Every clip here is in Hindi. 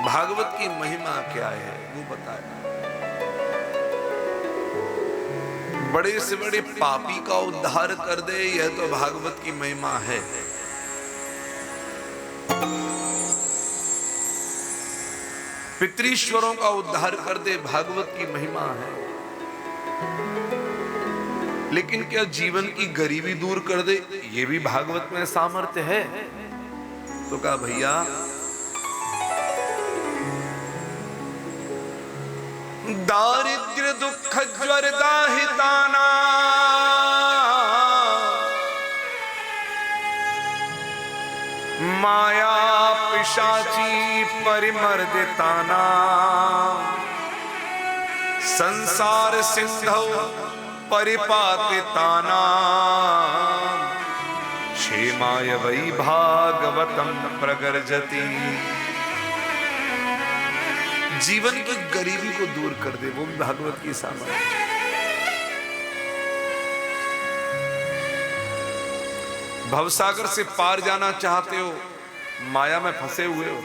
भागवत की महिमा क्या है वो बताया। बड़े से बड़े पापी का उद्धार कर दे, यह तो भागवत की महिमा है। पितृश्वरों का उद्धार कर दे, भागवत की महिमा है। लेकिन क्या जीवन की गरीबी दूर कर दे, ये भी भागवत में सामर्थ्य है। तो कहा भैया दारिद्र्य दुख ज्वर दाहिताना, माया पिशाची परिमर्दिताना, संसार सिंधौ परिपातिताना, क्षेमाय वै भागवतम प्रगर्जति। जीवन की गरीबी को दूर कर दे, वो भी भागवत की सामर्थ्य। भवसागर से पार जाना चाहते हो, माया में फंसे हुए हो,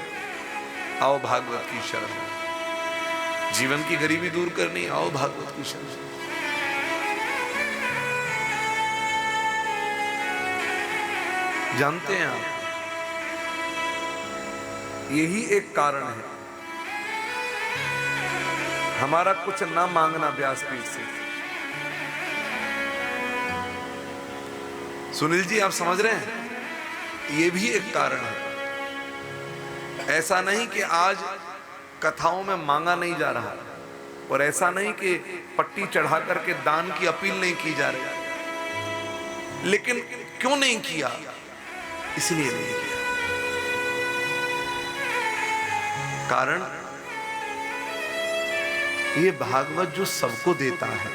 आओ भागवत की शरण। जीवन की गरीबी दूर करनी, आओ भागवत की शरण। जानते हैं आप, यही एक कारण है हमारा कुछ ना मांगना व्यासपीठ से। सुनील जी आप समझ रहे हैं, ये भी एक कारण है। ऐसा नहीं कि आज कथाओं में मांगा नहीं जा रहा, और ऐसा नहीं कि पट्टी चढ़ा करके दान की अपील नहीं की जा रही। लेकिन क्यों नहीं किया? इसलिए नहीं किया, कारण ये भागवत जो सबको देता है,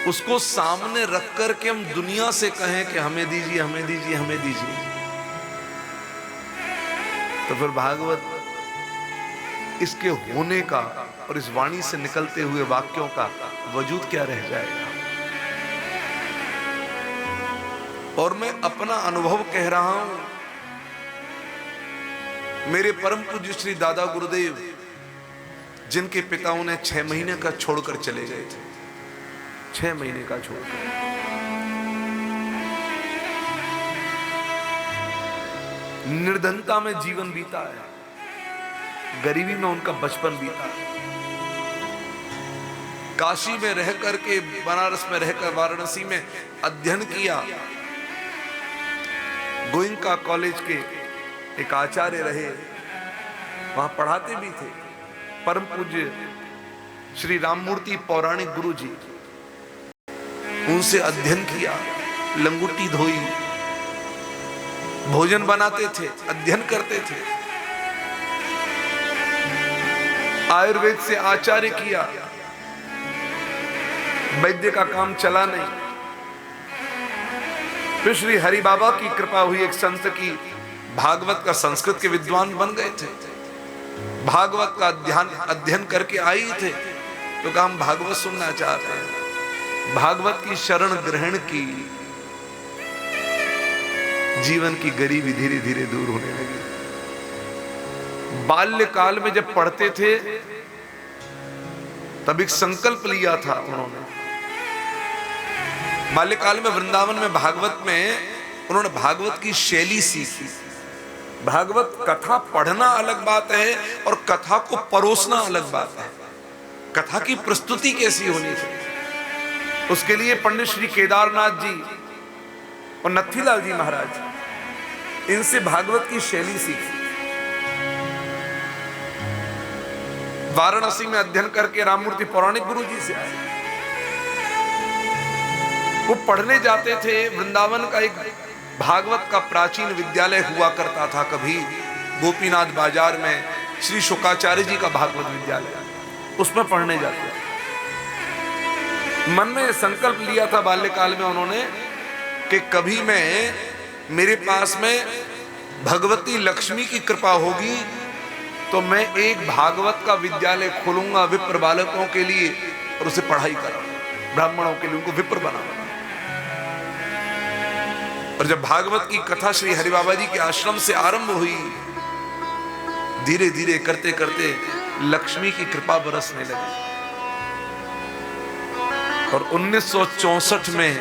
उसको सामने रख करके हम दुनिया से कहें कि हमें दीजिए, हमें दीजिए, हमें दीजिए, तो फिर भागवत इसके होने का और इस वाणी से निकलते हुए वाक्यों का वजूद क्या रह जाएगा। और मैं अपना अनुभव कह रहा हूं, मेरे परम पूज्य श्री दादा गुरुदेव, जिनके पिता उन्हें 6 महीने का छोड़कर चले गए थे, 6 महीने का छोड़कर। निर्धनता में जीवन बीता है, गरीबी में उनका बचपन बीता है। काशी में रह करके, बनारस में रहकर, वाराणसी में अध्ययन किया। गोइंका कॉलेज के एक आचार्य रहे, वहां पढ़ाते भी थे। परम पूज्य श्री राममूर्ति पौराणिक गुरु जी, उनसे अध्ययन किया, लंगोटी धोई, भोजन बनाते थे, अध्ययन करते थे। आयुर्वेद से आचार्य किया, वैद्य का काम चला नहीं। फिर श्री हरि बाबा की कृपा हुई, एक संत की, भागवत का संस्कृत के विद्वान बन गए थे। भागवत का अध्ययन करके आई थे, तो कहा हम भागवत सुनना चाहते हैं। भागवत की शरण ग्रहण की, जीवन की गरीबी धीरे धीरे दूर होने लगी। बाल्यकाल में जब पढ़ते थे, तब एक संकल्प लिया था उन्होंने। बाल्यकाल में वृंदावन में भागवत में उन्होंने भागवत की शैली सीखी। भागवत कथा पढ़ना अलग बात है और कथा को परोसना अलग बात है। कथा की प्रस्तुति कैसी होनी चाहिए, उसके लिए पंडित श्री केदारनाथ जी और नथीलाल जी महाराज, इनसे भागवत की शैली सीखी। वाराणसी में अध्ययन करके राममूर्ति पौराणिक गुरु जी से आए। वो पढ़ने जाते थे। वृंदावन का एक भागवत का प्राचीन विद्यालय हुआ करता था, कभी गोपीनाथ बाजार में श्री शुकाचार्य जी का भागवत विद्यालय, उसमें पढ़ने जाते थे। मन में संकल्प लिया था बाल्यकाल में उन्होंने कि कभी मैं, मेरे पास में भगवती लक्ष्मी की कृपा होगी तो मैं एक भागवत का विद्यालय खोलूंगा विप्र बालकों के लिए, और उसे पढ़ाई कराऊंगा, ब्राह्मणों के लिए उनको विप्र बनाऊंगा। और जब भागवत की कथा श्री हरि बाबा जी के आश्रम से आरंभ हुई धीरे धीरे करते करते लक्ष्मी की कृपा बरसने लगी। और 1964 में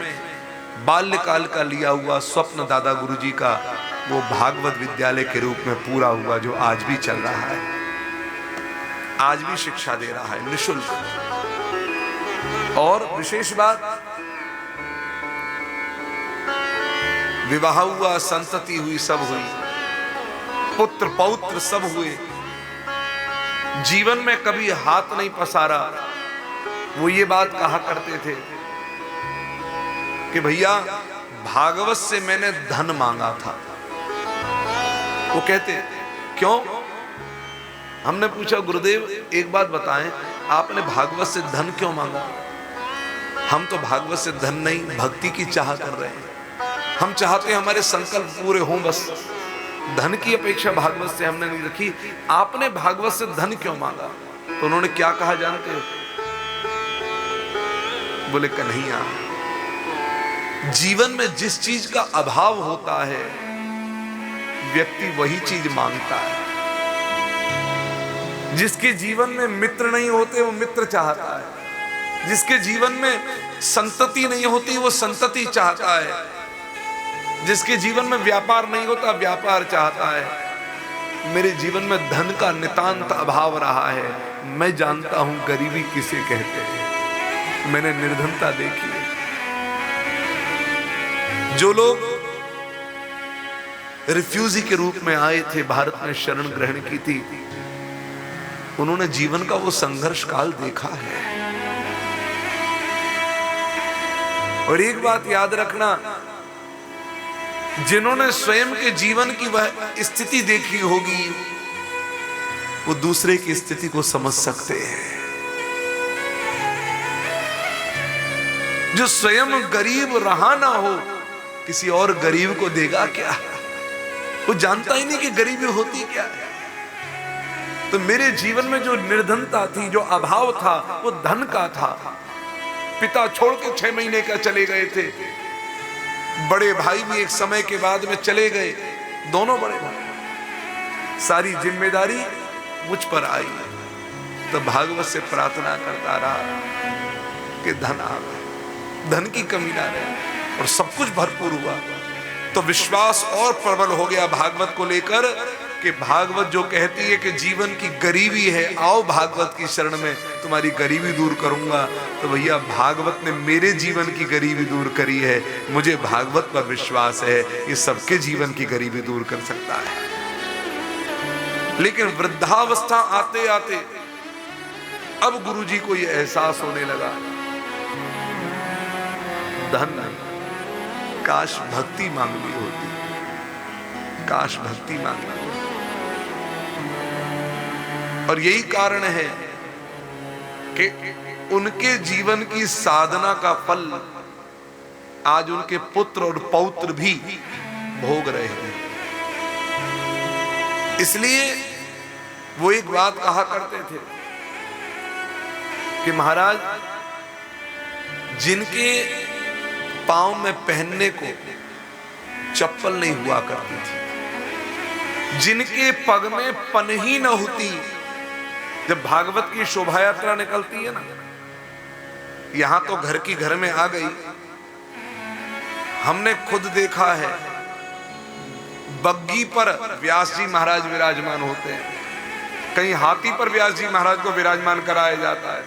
बाल्यकाल का लिया हुआ स्वप्न दादा गुरुजी का वो भागवत विद्यालय के रूप में पूरा हुआ, जो आज भी चल रहा है, आज भी शिक्षा दे रहा है निःशुल्क। और विशेष बात, विवाह हुआ, संतति हुई, सब हुई, पुत्र पौत्र सब हुए, जीवन में कभी हाथ नहीं पसारा। वो ये बात कहा करते थे कि भैया भागवत से मैंने धन मांगा था। वो कहते क्यों? हमने पूछा गुरुदेव एक बात बताएं, आपने भागवत से धन क्यों मांगा? हम तो भागवत से धन नहीं, भक्ति की चाह कर रहे हैं। हम चाहते हैं हमारे संकल्प पूरे हों, बस धन की अपेक्षा भागवत से हमने नहीं रखी। आपने भागवत से धन क्यों मांगा? तो उन्होंने क्या कहा जानते हो? बोले कन्हैया, जीवन में जिस चीज का अभाव होता है व्यक्ति वही चीज मांगता है। जिसके जीवन में मित्र नहीं होते वो मित्र चाहता है, जिसके जीवन में संतति नहीं होती वो संतति चाहता है, जिसके जीवन में व्यापार नहीं होता व्यापार चाहता है। मेरे जीवन में धन का नितांत अभाव रहा है। मैं जानता हूं गरीबी किसे कहते हैं, मैंने निर्धनता देखी है। जो लोग रिफ्यूजी के रूप में आए थे, भारत में शरण ग्रहण की थी, उन्होंने जीवन का वो संघर्ष काल देखा है। और एक बात याद रखना, जिन्होंने स्वयं के जीवन की वह स्थिति देखी होगी वो दूसरे की स्थिति को समझ सकते हैं। जो स्वयं गरीब रहा ना हो, किसी और गरीब को देगा क्या? वो जानता ही नहीं कि गरीबी होती क्या है। तो मेरे जीवन में जो निर्धनता थी, जो अभाव था, वो धन का था। पिता छोड़ के 6 महीने का चले गए थे, बड़े भाई भी एक समय के बाद में चले गए, दोनों बड़े भाई। सारी जिम्मेदारी मुझ पर आई। तो भागवत से प्रार्थना करता रहा कि धन आ गए, धन की कमी ना रहे, और सब कुछ भरपूर हुआ। तो विश्वास और प्रबल हो गया भागवत को लेकर कि भागवत जो कहती है कि जीवन की गरीबी है, आओ भागवत की शरण में तुम्हारी गरीबी दूर करूंगा। तो भैया भागवत ने मेरे जीवन की गरीबी दूर करी है। मुझे भागवत पर विश्वास है ये सबके जीवन की गरीबी दूर कर सकता है। लेकिन वृद्धावस्था आते आते अब गुरुजी को यह एहसास होने लगा, धन नहीं, काश भक्ति मांग ली होती, काश भक्ति मांग ली। और यही कारण है कि उनके जीवन की साधना का फल आज उनके पुत्र और पौत्र भी भोग रहे हैं। इसलिए वो एक बात कहा करते थे कि महाराज, जिनके पांव में पहनने को चप्पल नहीं हुआ करती थी, जिनके पग में पनही न होती, जब भागवत की शोभा यात्रा निकलती है ना, यहां तो घर की घर में आ गई। हमने खुद देखा है, बग्गी पर व्यास जी महाराज विराजमान होते हैं, कहीं हाथी पर व्यास जी महाराज को विराजमान कराया जाता है।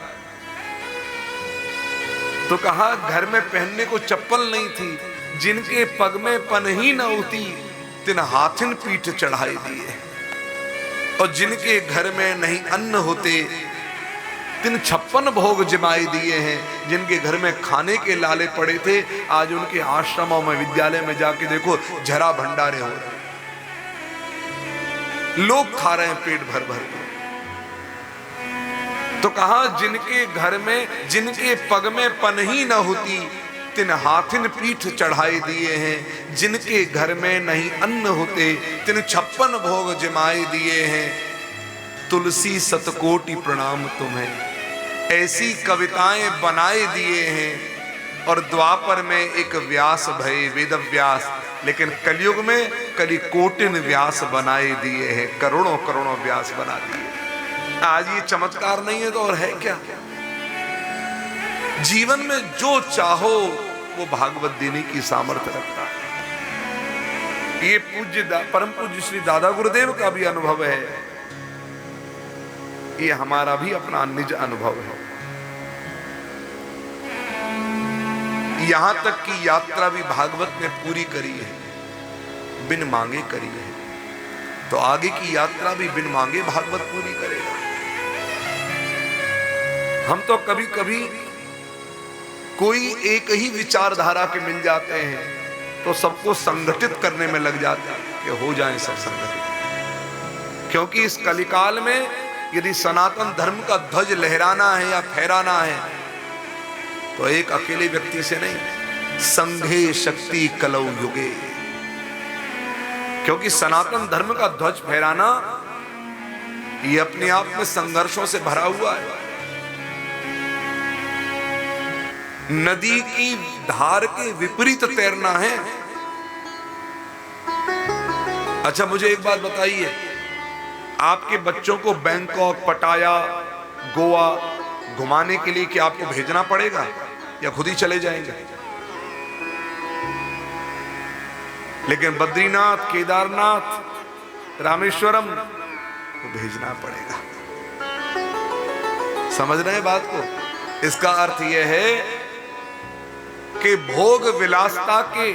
तो कहा घर में पहनने को चप्पल नहीं थी, जिनके पग में पनही न होती तिन हाथिन पीठ चढ़ाई दिए, और जिनके घर में नहीं अन्न होते तिन 56 भोग जमाए दिए हैं। जिनके घर में खाने के लाले पड़े थे, आज उनके आश्रमों में विद्यालय में जाके देखो जरा भंडारे हो रहे, लोग खा रहे हैं पेट भर भर के। तो कहा जिनके घर में, जिनके पग में पनही न होती तिन हाथिन पीठ चढ़ाए दिए हैं, जिनके घर में नहीं अन्न होते तिन 56 भोग जमाए दिए हैं। तुलसी सतकोटि प्रणाम तुम्हें, ऐसी कविताएं बनाए दिए हैं। और द्वापर में एक व्यास भय वेद व्यास, लेकिन कलयुग में कली कोटिन व्यास बनाए दिए हैं, करोड़ों करोड़ों व्यास बना दिए। आज ये चमत्कार नहीं है तो और है क्या? जीवन में जो चाहो वो भागवत देने की सामर्थ्य रखता है। ये परम पूज्य श्री दादा गुरुदेव का भी अनुभव है, ये हमारा भी अपना निज अनुभव है। यहां तक की यात्रा भी भागवत ने पूरी करी है, बिन मांगे करी है, तो आगे की यात्रा भी बिन मांगे भागवत पूरी करेगा। हम तो कभी कभी कोई एक ही विचारधारा के मिल जाते हैं तो सबको संगठित करने में लग जाते हैं कि हो जाएं सब संगठित। क्योंकि इस कलिकाल में यदि सनातन धर्म का ध्वज लहराना है या फहराना है तो एक अकेले व्यक्ति से नहीं, संघे शक्ति कलौ युगे। क्योंकि सनातन धर्म का ध्वज फहराना ये अपने आप में संघर्षों से भरा हुआ है। नदी की धार के विपरीत तैरना है। अच्छा मुझे एक बात बताइए, आपके बच्चों को बैंकॉक, पटाया, गोवा घुमाने के लिए क्या आपको भेजना पड़ेगा या खुद ही चले जाएंगे? लेकिन बद्रीनाथ, केदारनाथ, रामेश्वरम तो भेजना पड़ेगा। समझ रहे हैं बात को? इसका अर्थ यह है कि भोग विलासता के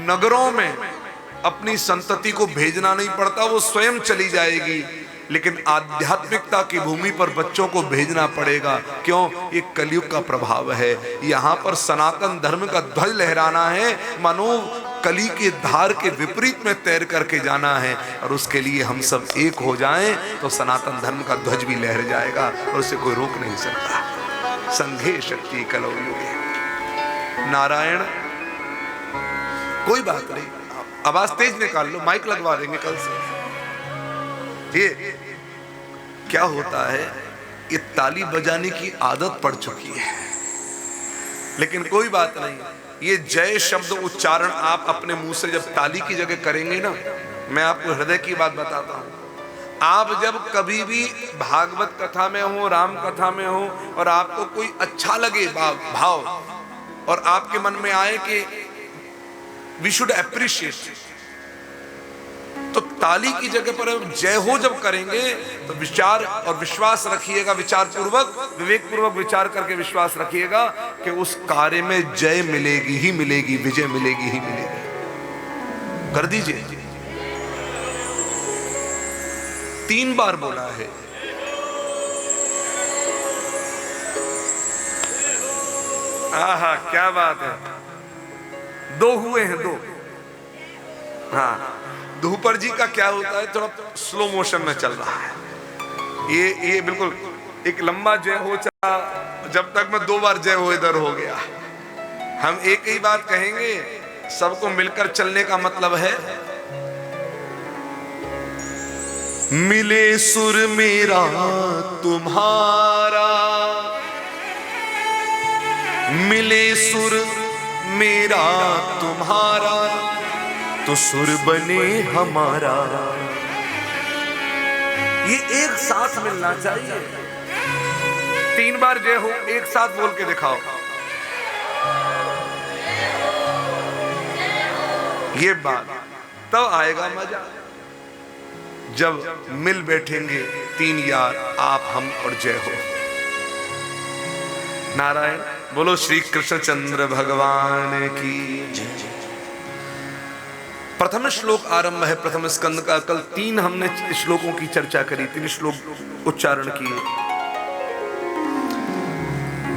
नगरों में अपनी संतति को भेजना नहीं पड़ता, वो स्वयं चली जाएगी। लेकिन आध्यात्मिकता की भूमि पर बच्चों को भेजना पड़ेगा। क्यों? ये कलयुग का प्रभाव है। यहाँ पर सनातन धर्म का ध्वज लहराना है, मानो कली के धार के विपरीत में तैर करके जाना है। और उसके लिए हम सब एक हो जाएं तो सनातन धर्म का ध्वज भी लहर जाएगा और उसे कोई रोक नहीं सकता। संघे शक्ति कलौ युगे। नारायण, कोई बात नहीं, आवाज तेज निकाल लो, माइक लगवा देंगे कल से। ये क्या होता है, ये ताली बजाने की आदत पड़ चुकी है। लेकिन कोई बात नहीं, ये जय शब्द उच्चारण आप अपने मुंह से जब ताली की जगह करेंगे ना, मैं आपको हृदय की बात बताता हूं। आप जब कभी भी भागवत कथा में हो, राम कथा में हो और आपको कोई अच्छा लगे भाव और आपके मन में आए कि वी शुड अप्रिशिएट, तो ताली की जगह पर जय हो जब करेंगे तो विचार और विश्वास रखिएगा, विचार पूर्वक, विवेक पूर्वक विचार करके विश्वास रखिएगा कि उस कार्य में जय मिलेगी ही मिलेगी, विजय मिलेगी ही मिलेगी। कर दीजिए। 3 बार बोला है। आहा, क्या बात है। 2 हुए हैं, 2। हाँ, धूपर जी का क्या होता है, थोड़ा स्लो मोशन में चल रहा है। ये बिल्कुल एक लंबा जय हो चला, जब तक मैं 2 बार जय हो इधर हो गया। हम एक ही बात कहेंगे, सबको मिलकर चलने का मतलब है मिले सुर मेरा तुम्हारा, मिले सुर मेरा तुम्हारा, तो सुर बने हमारा। ये एक साथ मिलना चाहिए। 3 बार जय हो एक साथ बोल के दिखाओ। ये बात तब आएगा मजा जब मिल बैठेंगे 3 यार, आप, हम और जय हो। नारायण बोलो, श्री कृष्णचंद्र भगवान की जय। प्रथम श्लोक आरंभ है प्रथम स्कंद का। कल 3 हमने श्लोकों की चर्चा करी, 3 श्लोक उच्चारण किए।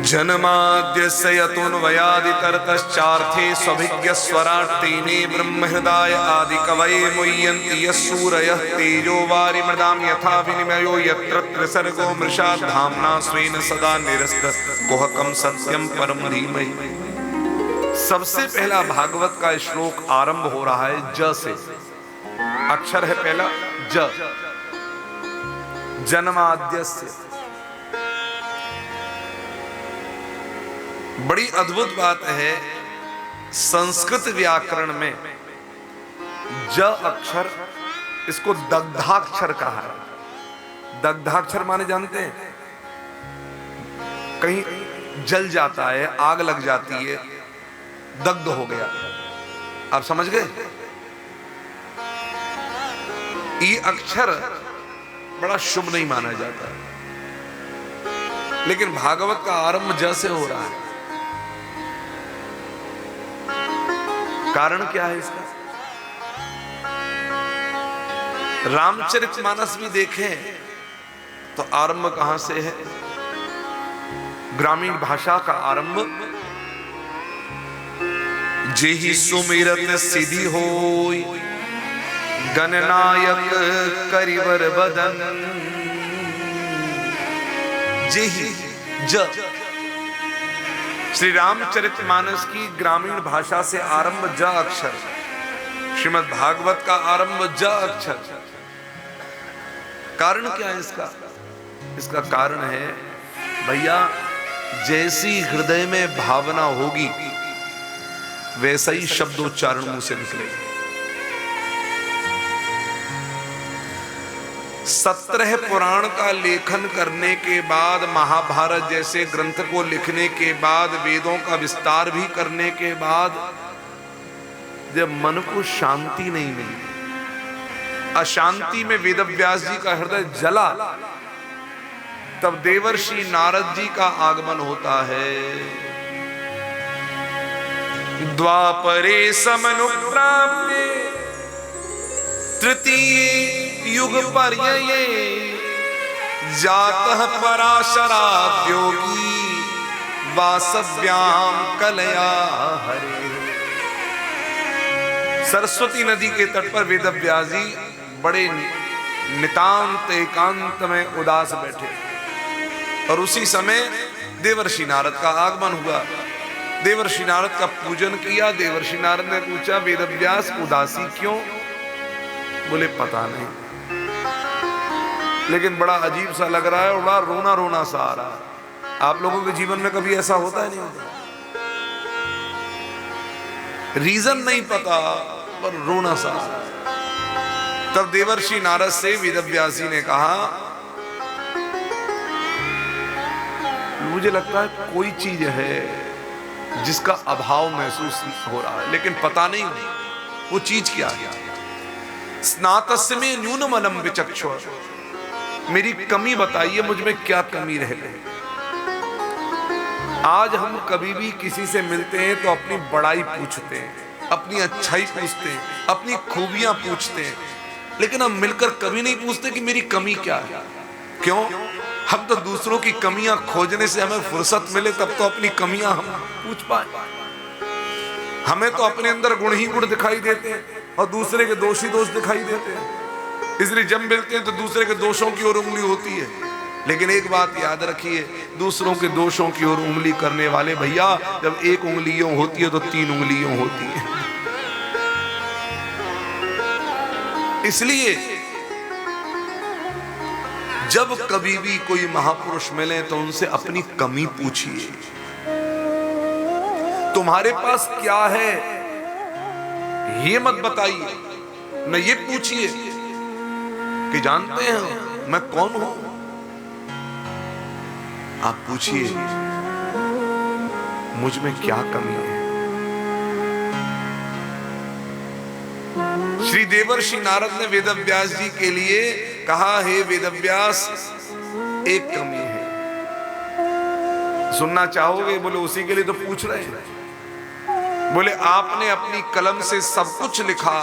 जन्माद्यस्य यतोऽन्वयादितरतश्चार्थे स्वभिज्ञ स्वराट् तेने ब्रह्म हृदय आदि कवये मुह्यन्ति यस्सूरयः तेजो वारिमृदां यथा विनिमयो यत्र त्रिसर्गो मृषा धाम्ना स्वेन सदा निरस्तः कुहकं सत्यं परम धीमहि। सबसे पहला भागवत का श्लोक आरंभ हो रहा है ज से। अक्षर है पहला ज। जन्माद्यस्य। बड़ी अद्भुत बात है, संस्कृत व्याकरण में ज अक्षर, इसको दग्धाक्षर कहा है। दग्धाक्षर माने जानते हैं, कहीं जल जाता है, आग लग जाती है, दग्ध हो गया, आप समझ गए। ये अक्षर बड़ा शुभ नहीं माना जाता, लेकिन भागवत का आरंभ ज से हो रहा है। कारण क्या है इसका? रामचरितमानस भी देखें तो आरंभ कहां से है? ग्रामीण भाषा का आरंभ, जेहि सुमिरत सिद्धि होय, गणनायक करिवर बदन। जेहि ज, श्री रामचरितमानस की ग्रामीण भाषा से आरंभ ज अक्षर, श्रीमद् भागवत का आरंभ ज अक्षर। कारण क्या है इसका? इसका कारण है भैया, जैसी हृदय में भावना होगी वैसा ही शब्दोच्चारण मुंह से निकलेगा। 17 पुराण का लेखन करने के बाद, महाभारत जैसे ग्रंथ को लिखने के बाद, वेदों का विस्तार भी करने के बाद, जब मन को शांति नहीं मिली, अशांति में वेदव्यास जी का हृदय जला, तब देवर्षि नारद जी का आगमन होता है। द्वापरे समनुप्राप्ते तृतीय युग पर्यये, जातः पराशरात् योगी वासव्याम कलया हरे। सरस्वती नदी के तट पर वेदव्यास जी बड़े नितांत एकांत में उदास बैठे, और उसी समय देवर्षि नारद का आगमन हुआ। देवर्षि नारद का पूजन किया। देवर्षि नारद ने पूछा, वेदव्यास उदासी क्यों? बोले पता नहीं, लेकिन बड़ा अजीब सा लग रहा है और बड़ा रोना रोना सा आ रहा है। आप लोगों के जीवन में कभी ऐसा होता है? नहीं होता? रीजन नहीं पता पर रोना सा। तब देवर्षि नारद से वेदव्यास जी ने कहा, मुझे लगता है कोई चीज है जिसका अभाव महसूस हो रहा है, लेकिन पता नहीं वो चीज क्या है। स्नातस्य में न्यूनमलम विचक्षु, मेरी कमी बताइए, मुझ में क्या कमी रह गई। आज हम कभी भी किसी से मिलते हैं तो अपनी बड़ाई पूछते हैं, अपनी अच्छाई पूछते हैं, अपनी खूबियां पूछते हैं, लेकिन हम मिलकर कभी नहीं पूछते कि मेरी कमी क्या है। क्यों? हम तो दूसरों की कमियां खोजने से हमें फुर्सत मिले तब तो अपनी कमियां हम पूछ पाए। हमें तो अपने अंदर गुण ही गुण दिखाई देते हैं और दूसरे के दोष ही दोष दिखाई देते हैं। इसलिए जब मिलते हैं तो दूसरे के दोषों की ओर उंगली होती है। लेकिन एक बात याद रखिए, दूसरों के दोषों की ओर उंगली करने वाले भैया, जब एक उंगलियों होती है तो 3 उंगलियों होती है। इसलिए जब कभी भी कोई महापुरुष मिले तो उनसे अपनी कमी पूछिए, तुम्हारे पास क्या है ये मत बताइए, न ये पूछिए कि जानते हैं मैं कौन हूं। आप पूछिए मुझ में क्या कमी है। श्री देवर्षि नारद ने वेदव्यास जी के लिए कहा, हे वेदव्यास, एक कमी है, सुनना चाहोगे? बोले उसी के लिए तो पूछ रहे हैं। बोले आपने अपनी कलम से सब कुछ लिखा,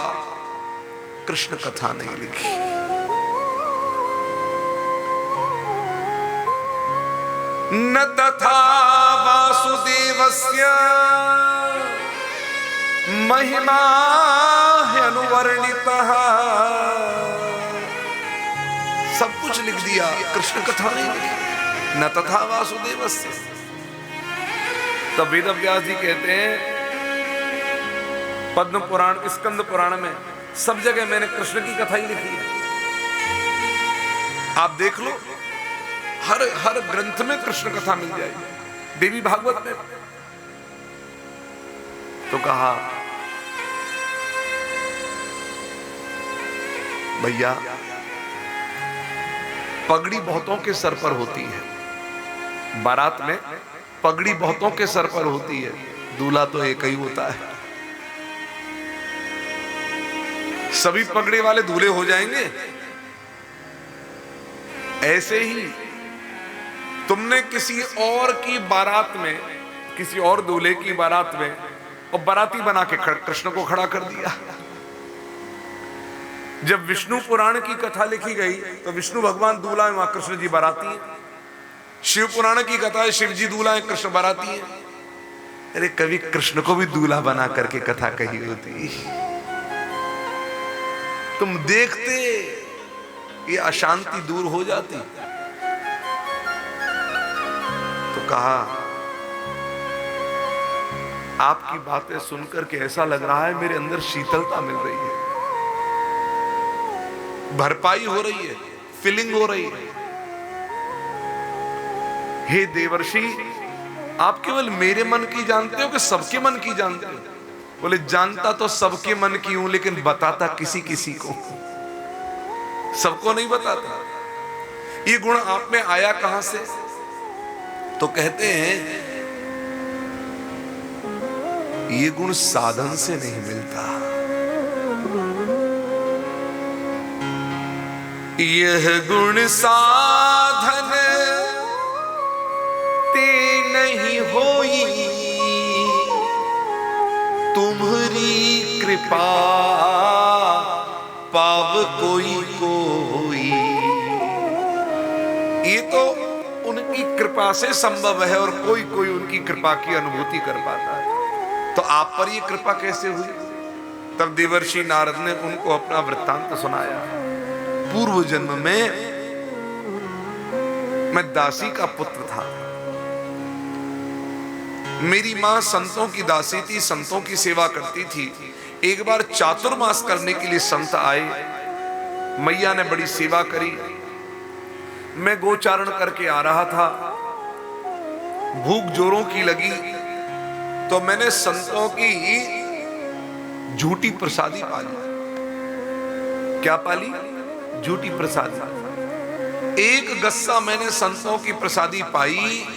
कृष्ण कथा नहीं लिखी। न तथा वासुदेवस्य महिमा अनुवर्णितः। सब कुछ लिख दिया, कृष्ण कथा नहीं लिखी। न तथा वासुदेवस्य। तब वेदव्यास जी कहते हैं पद्म पुराण, स्कंद पुराण में सब जगह मैंने कृष्ण की कथा ही लिखी है। आप देख लो, हर ग्रंथ में कृष्ण कथा मिल जाएगी। देवी भागवत में तो कहा भैया, पगड़ी बहुतों के सर पर होती है, बारात में पगड़ी बहुतों के सर पर होती है, दूल्हा तो एक ही होता है। सभी पगड़ी वाले दूल्हे हो जाएंगे? ऐसे ही तुमने किसी और की बारात में, किसी और दूल्हे की बारात में, और बाराती बना के कृष्ण को खड़ा कर दिया। जब विष्णु पुराण की कथा लिखी गई तो विष्णु भगवान दूल्हा है, वहां कृष्ण जी बाराती है। शिव पुराण की कथा है, शिव जी दूल्हा है, कृष्ण बाराती है। अरे कभी कृष्ण को भी दूल्हा बना करके कथा कही होती, तुम देखते ये अशांति दूर हो जाती। तो कहा, आपकी बातें सुनकर के ऐसा लग रहा है मेरे अंदर शीतलता मिल रही है, भरपाई हो रही है, फिलिंग हो रही है। हे देवर्षि, आप केवल मेरे मन की जानते हो कि सबके मन की जानते हो? बोले, जानता तो सबके मन की हूं, लेकिन बताता किसी किसी को, सबको नहीं बताता। ये गुण आप में आया कहां से? तो कहते हैं ये गुण साधन से नहीं मिलता। यह गुण साधन ते नहीं होई, तुम्हारी कृपा पाव कोई कोई। ये तो उनकी कृपा से संभव है, और कोई कोई उनकी कृपा की अनुभूति कर पाता है। तो आप पर ये कृपा कैसे हुई? तब देवर्षि नारद ने उनको अपना वृत्तांत सुनाया। पूर्व जन्म में मैं दासी का पुत्र था, मेरी मां संतों की दासी थी, संतों की सेवा करती थी। एक बार चातुर्मास करने के लिए संत आए, मैया ने बड़ी सेवा करी। मैं गोचारण करके आ रहा था, भूख जोरों की लगी, तो मैंने संतों की झूठी प्रसादी पाली। क्या पाली? झूठी प्रसादी। एक गस्सा मैंने संतों की प्रसादी पाई,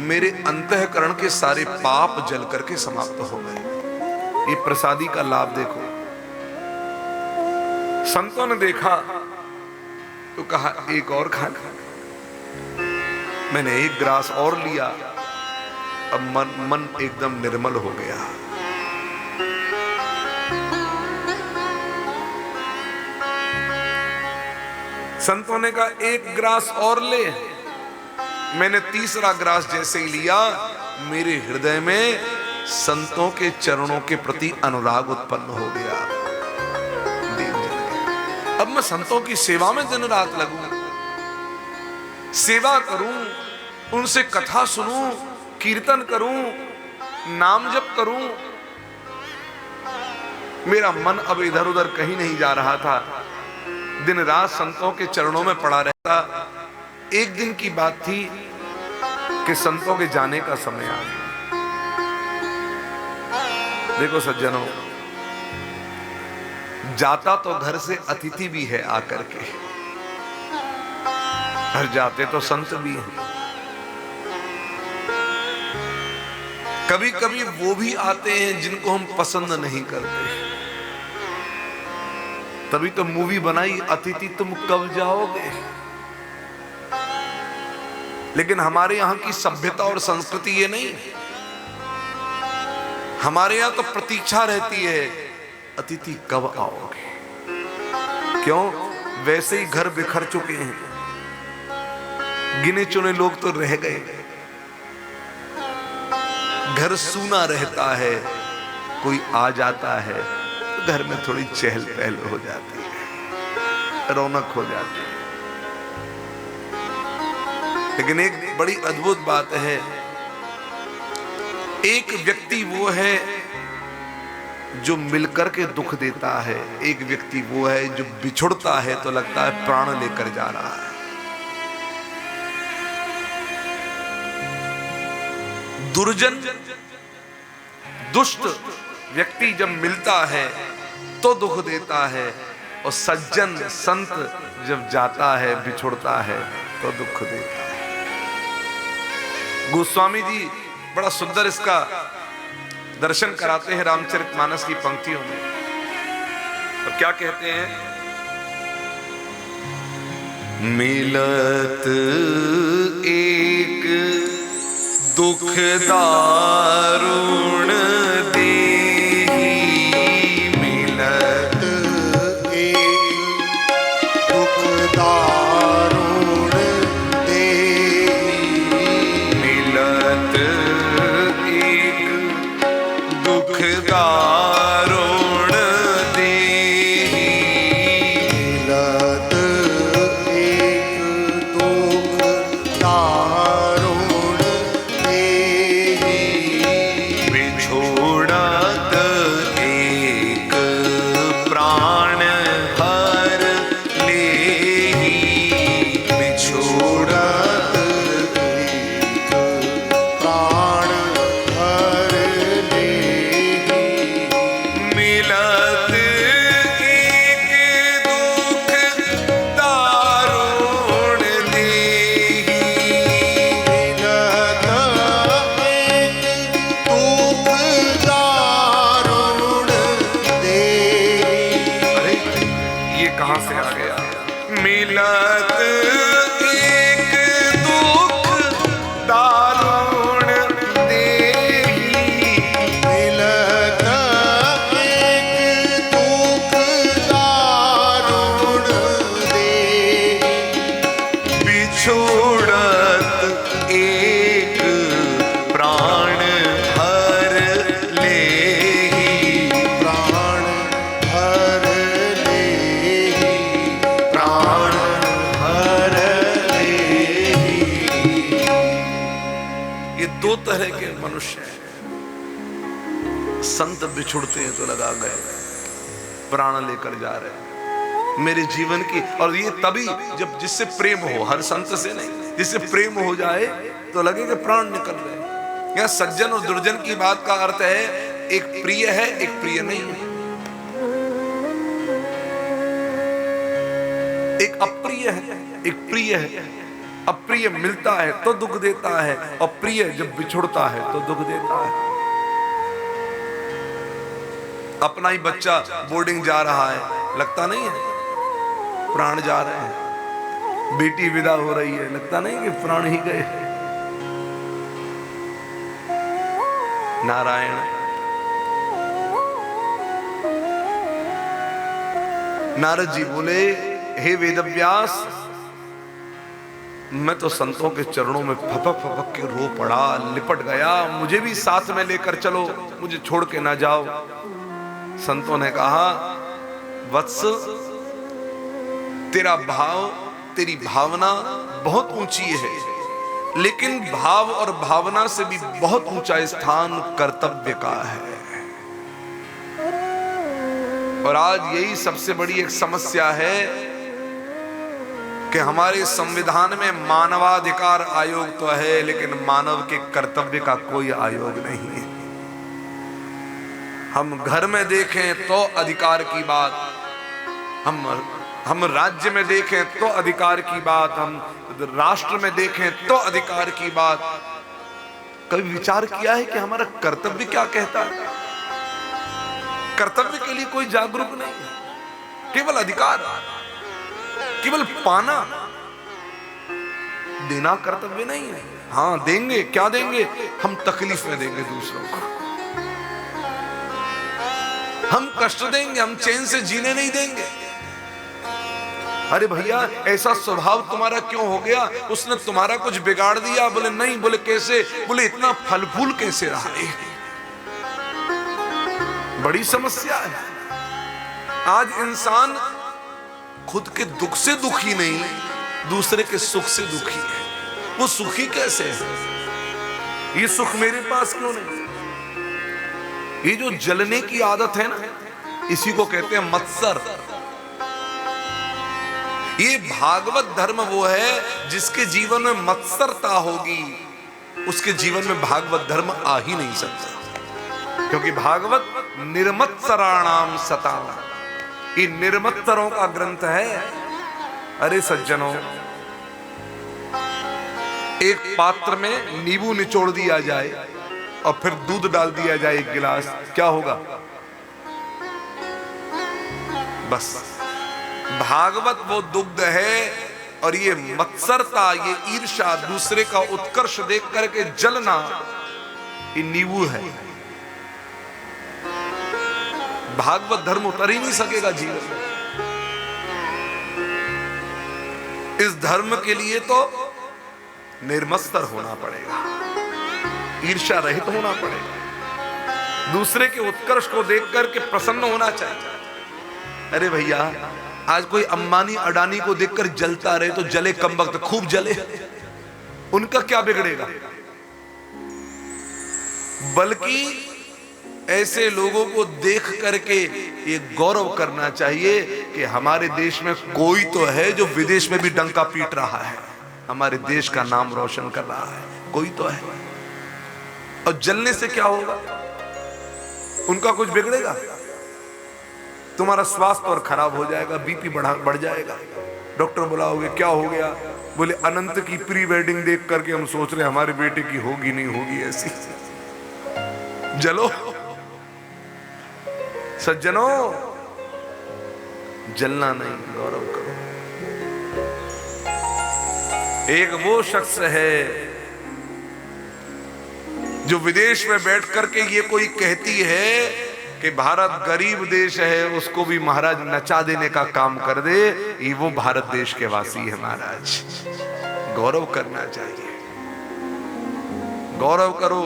मेरे अंतःकरण के सारे पाप जल करके समाप्त हो गए। ये प्रसादी का लाभ देखो। संतों ने देखा तो कहा, एक और खाना। मैंने एक ग्रास और लिया, अब मन एकदम निर्मल हो गया। संतों ने कहा, एक ग्रास और ले। मैंने तीसरा ग्रास जैसे ही लिया, मेरे हृदय में संतों के चरणों के प्रति अनुराग उत्पन्न हो गया। अब मैं संतों की सेवा में दिन रात लगूं, सेवा करूं, उनसे कथा सुनूं, कीर्तन करूं, नाम जप करूं। मेरा मन अब इधर उधर कहीं नहीं जा रहा था, दिन रात संतों के चरणों में पड़ा रहता। एक दिन की बात थी कि संतों के जाने का समय आ गया। देखो सज्जनों, जाता तो घर से अतिथि भी है आकर के, घर जाते तो संत भी हैं। कभी कभी वो भी आते हैं जिनको हम पसंद नहीं करते। तभी तो मूवी बनाई, अतिथि तुम कब जाओगे। लेकिन हमारे यहां की सभ्यता और संस्कृति ये नहीं। हमारे यहां तो प्रतीक्षा रहती है, अतिथि कब आओगे। क्यों? वैसे ही घर बिखर चुके हैं, गिने चुने लोग तो रह गए, घर सूना रहता है। कोई आ जाता है तो घर में थोड़ी चहल पहल हो जाती है, रौनक हो जाती है। लेकिन एक बड़ी अद्भुत बात है, एक व्यक्ति वो है जो मिलकर के दुख देता है, एक व्यक्ति वो है जो बिछुड़ता है तो लगता है प्राण लेकर जा रहा है। दुर्जन दुष्ट व्यक्ति जब मिलता है तो दुख देता है, और सज्जन संत जब जाता है बिछुड़ता है तो दुख देता है। गोस्वामी जी बड़ा सुंदर इसका दर्शन कराते हैं रामचरितमानस की पंक्तियों में, और क्या कहते हैं? मिलत एक दुख दारुण देहि, मिलत एक दुख दारुण देहि, मिलत एक दुख दारुण देहि, मिलत एक दुख दारुण देहि, बिछोड़त एक प्राण हर लेहि, बिछोड़त एक प्राण हर लेहि, मिलत एक दुख दारुण देहि, मिलत एक दुख दारुण देहि। अरे ये कहां से आ गया? मिलत एक दुख दारुण देहि, मिलत एक दुख दारुण देहि, बिछोड़त एक प्राण हर लेहि, प्राण हर लेहि, प्राण हर लेहि। ये दो तरह के मनुष्य हैं। संत बिछुड़ते हैं तो लगा गए, प्राण लेकर जा रहे हैं मेरे जीवन की। और ये तभी जब जिससे प्रेम हो, हर संत से नहीं, जिससे प्रेम हो जाए तो लगे कि प्राण निकल रहे हैं। यहाँ सज्जन और दुर्जन की बात का अर्थ है एक प्रिय है, एक प्रिय नहीं है, एक अप्रिय है, एक प्रिय है। अप्रिय मिलता है तो दुख देता है, और प्रिय जब बिछुड़ता है तो दुख देता है। अपना ही बच्चा बोर्डिंग जा रहा है, लगता नहीं है प्राण जा रहे हैं। बेटी विदा हो रही है, लगता नहीं कि प्राण ही गए। नारायण। नारद जी बोले, हे वेदव्यास, मैं तो संतों के चरणों में फपक फपक के रो पड़ा, लिपट गया, मुझे भी साथ में लेकर चलो, मुझे छोड़ के ना जाओ। संतों ने कहा, वत्स, तेरा भाव, तेरी भावना बहुत ऊंची है, लेकिन भाव और भावना से भी बहुत ऊंचा स्थान कर्तव्य का है। और आज यही सबसे बड़ी एक समस्या है कि हमारे संविधान में मानवाधिकार आयोग तो है, लेकिन मानव के कर्तव्य का कोई आयोग नहीं है। हम घर में देखें तो अधिकार की बात, हम राज्य में देखें तो अधिकार की बात, हम राष्ट्र में देखें तो अधिकार की बात। कभी विचार किया है कि हमारा कर्तव्य क्या कहता है? कर्तव्य के लिए कोई जागरूक नहीं, केवल अधिकार, केवल पाना। देना कर्तव्य नहीं है। हाँ देंगे, क्या देंगे? हम तकलीफ में देंगे दूसरों को, हम कष्ट देंगे, हम चैन से जीने नहीं देंगे। अरे भैया, ऐसा स्वभाव तुम्हारा क्यों हो गया? उसने तुम्हारा कुछ बिगाड़ दिया? बोले नहीं। बोले कैसे? बोले इतना फल फूल कैसे रहा है? बड़ी समस्या है। आज इंसान खुद के दुख से दुखी नहीं, दूसरे के सुख से दुखी है। वो सुखी कैसे है? ये सुख मेरे पास क्यों नहीं? ये जो जलने की आदत है ना, इसी को कहते हैं मत्सर। ये भागवत धर्म वो है जिसके जीवन में मत्सरता होगी, उसके जीवन में भागवत धर्म आ ही नहीं सकता। क्योंकि भागवत निर्मत्सराणाम सता, ये निर्मत्तरों का ग्रंथ है। अरे सज्जनों, एक पात्र में नींबू निचोड़ दिया जाए और फिर दूध डाल दिया जाए एक गिलास, क्या होगा? बस भागवत वो दुग्ध है और ये मत्सरता, ये ईर्ष्या, दूसरे का उत्कर्ष देख करके जलना, ये नींबू है। भागवत धर्म उतर ही नहीं सकेगा जीवन में। इस धर्म के लिए तो निर्मत्सर होना पड़ेगा, ईर्ष्या रहित होना पड़ेगा, दूसरे के उत्कर्ष को देख करके प्रसन्न होना चाहिए। अरे भैया, आज कोई अंबानी अडानी को देखकर जलता रहे तो जले, कम वक्त खूब जले, उनका क्या बिगड़ेगा? बल्कि ऐसे लोगों को देख करके ये गौरव करना चाहिए कि हमारे देश में कोई तो है जो विदेश में भी डंका पीट रहा है, हमारे देश का नाम रोशन कर रहा है, कोई तो है। और जलने से क्या होगा? उनका कुछ बिगड़ेगा? तुम्हारा स्वास्थ्य और खराब हो जाएगा, बीपी बढ़ जाएगा। डॉक्टर बुलाओगे, क्या हो गया? बोले अनंत की प्री वेडिंग देख करके हम सोच रहे हमारे बेटे की होगी नहीं होगी ऐसी। जलो सज्जनों, जलना नहीं, गौरव करो। एक वो शख्स है जो विदेश में बैठ करके ये कोई कहती है कि भारत गरीब देश है, उसको भी महाराज नचा देने का काम कर दे, ये वो भारत देश के वासी है महाराज। गौरव करना चाहिए, गौरव करो।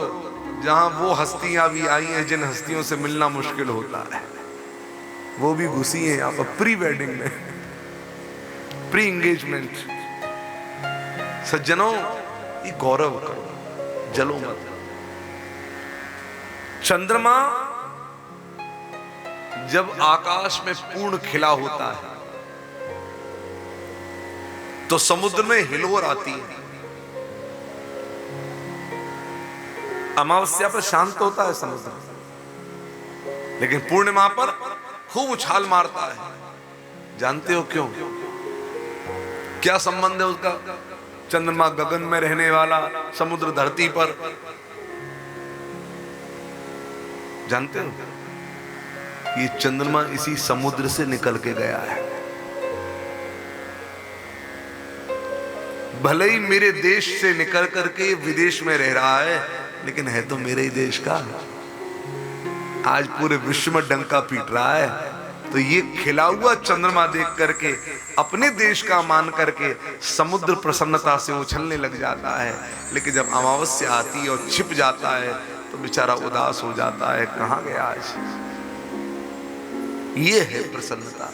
जहां वो हस्तियां भी आई हैं जिन हस्तियों से मिलना मुश्किल होता है, वो भी घुसी हैं यहां पर प्री वेडिंग में, प्री एंगेजमेंट। सज्जनों, ये गौरव करो, जलो मत। चंद्रमा जब आकाश में पूर्ण खिला होता है तो समुद्र में हिलोर आती है। अमावस्या पर शांत होता है समुद्र, लेकिन पूर्णिमा पर खूब उछाल मारता है। जानते हो क्यों? क्या संबंध है उसका? चंद्रमा गगन में रहने वाला, समुद्र धरती पर। जानते हो? ये चंद्रमा इसी समुद्र से निकल के गया है। भले ही मेरे देश से निकल करके विदेश में रह रहा है, लेकिन है तो मेरे ही देश का। आज पूरे विश्व में डंका पीट रहा है, तो ये खिला हुआ चंद्रमा देख करके अपने देश का मान करके समुद्र प्रसन्नता से उछलने लग जाता है। लेकिन जब अमावस्या आती है और छिप जाता है तो बेचारा उदास हो जाता है, कहां गया आज? ये है प्रसन्नता।